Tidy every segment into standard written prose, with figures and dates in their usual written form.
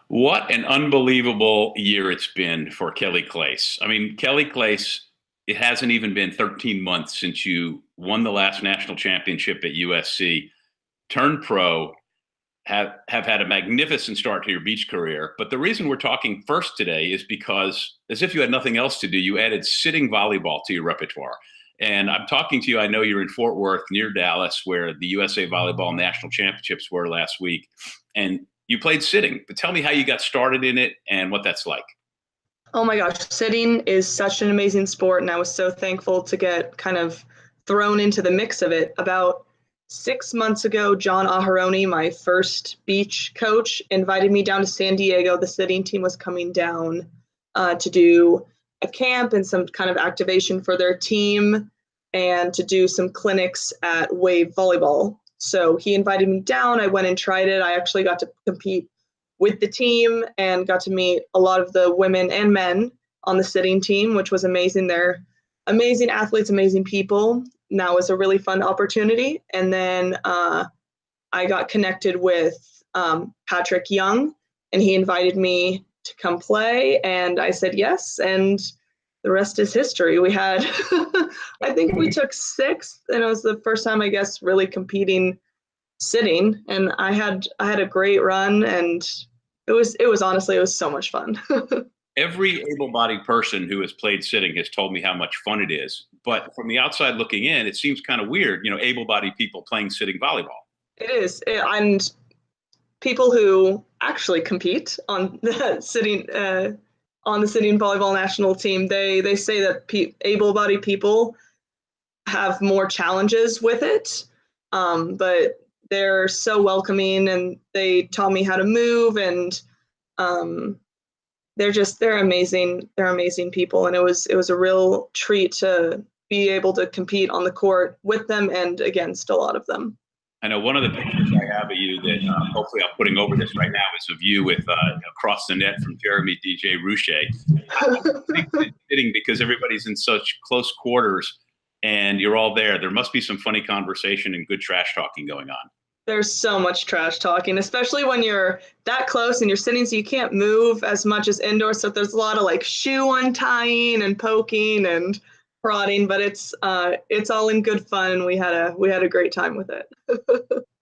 What an unbelievable year it's been for Kelly Claes. I mean, Kelly Claes, it hasn't even been 13 months since you won the last national championship at USC, turned pro, have had a magnificent start to your beach career. But the reason we're talking first today is because, as if you had nothing else to do, you added sitting volleyball to your repertoire. And I'm talking to you, I know you're in Fort Worth near Dallas, where the USA Volleyball National Championships were last week. And you played sitting, but tell me how you got started in it and what that's like. Oh my gosh, sitting is such an amazing sport, and I was so thankful to get kind of thrown into the mix of it. About 6 months ago, John Aharoni, my first beach coach, invited me down to San Diego. The sitting team was coming down to do a camp and some kind of activation for their team and to do some clinics at Wave Volleyball. So he invited me down. I went and tried it. I actually got to compete with the team and got to meet a lot of the women and men on the sitting team, which was amazing. They're amazing athletes, amazing people. And that was a really fun opportunity. And then I got connected with Patrick Young, and he invited me to come play, and I said yes, and the rest is history. We had, I think we took sixth, and it was the first time, I guess, really competing sitting, and I had a great run, and it was honestly, it was so much fun. Every able-bodied person who has played sitting has told me how much fun it is. But from the outside looking in, it seems kind of weird, able-bodied people playing sitting volleyball. It is, and people who actually compete on the sitting volleyball national team, they say that able-bodied people have more challenges with it, but they're so welcoming, and they taught me how to move, and they're amazing. They're amazing people, and it was a real treat to be able to compete on the court with them and against a lot of them. I know one of the pictures I have of you that hopefully I'm putting over this right now is of you with across the net from Jeremy DJ Rouchet. Fitting because everybody's in such close quarters and you're all there. There must be some funny conversation and good trash talking going on. There's so much trash talking, especially when you're that close and you're sitting so you can't move as much as indoors. So there's a lot of like shoe untying and poking and prodding, but it's all in good fun. We had a great time with it.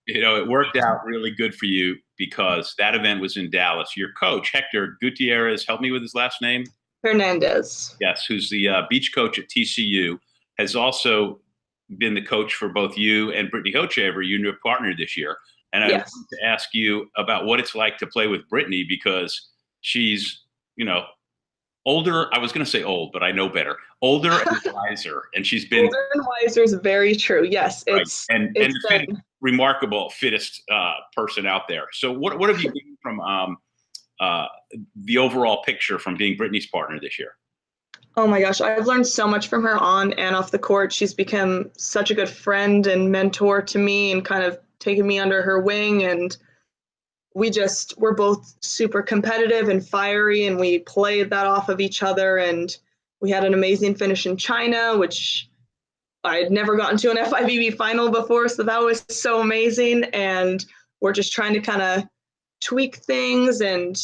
It worked out really good for you because that event was in Dallas. Your coach, Hector Gutierrez, help me with his last name. Hernandez. Yes, who's the beach coach at TCU, has also been the coach for both you and Brittany Hochevar, your new partner this year. And I Yes. wanted to ask you about what it's like to play with Brittany because she's, older. I was going to say old, but I know better. Older and wiser, and she's been older and wiser is very true. Yes, right. it's and the remarkable fittest person out there. So what have you gained from the overall picture from being Brittany's partner this year? Oh my gosh, I've learned so much from her on and off the court. She's become such a good friend and mentor to me and kind of taken me under her wing. And we're both super competitive and fiery, and we played that off of each other. And we had an amazing finish in China, which I had never gotten to an FIVB final before. So that was so amazing. And we're just trying to kind of tweak things and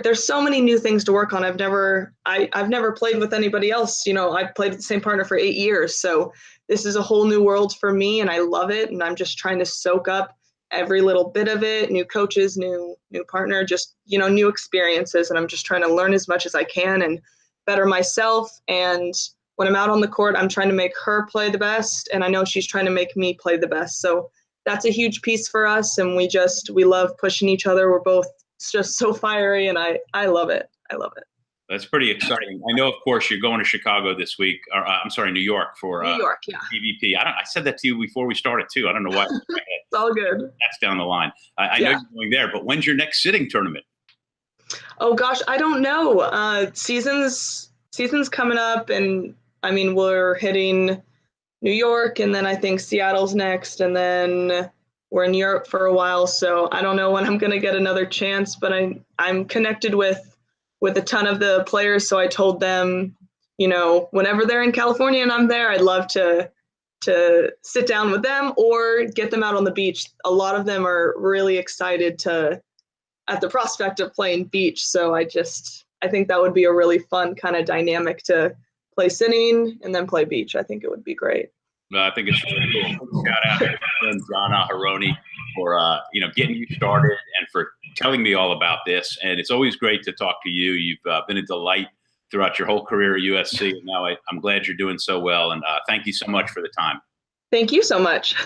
there's so many new things to work on. I've never played with anybody else. I've played with the same partner for 8 years. So this is a whole new world for me, and I love it. And I'm just trying to soak up every little bit of it, new coaches, new partner, just, new experiences. And I'm just trying to learn as much as I can and better myself. And when I'm out on the court, I'm trying to make her play the best. And I know she's trying to make me play the best. So that's a huge piece for us. And we love pushing each other. We're both just so fiery, and I love it. I love it. That's pretty exciting. I know, of course, you're going to Chicago this week, or I'm sorry, New York for New York, yeah. PVP. I said that to you before we started too. I don't know why. It's all good. That's down the line. I know you're going there, but when's your next sitting tournament? Oh gosh, I don't know. Season's coming up, and I mean we're hitting New York, and then I think Seattle's next, and then we're in Europe for a while, so I don't know when I'm going to get another chance, but I'm connected with a ton of the players, so I told them, whenever they're in California and I'm there, I'd love to sit down with them or get them out on the beach. A lot of them are really excited to at the prospect of playing beach. So I think that would be a really fun kind of dynamic to play sitting and then play beach. I think it would be great. I think it's really cool. Shout out to my friend John Aharoni for getting you started and for telling me all about this. And it's always great to talk to you. You've been a delight throughout your whole career at USC. And now I'm glad you're doing so well. And thank you so much for the time. Thank you so much.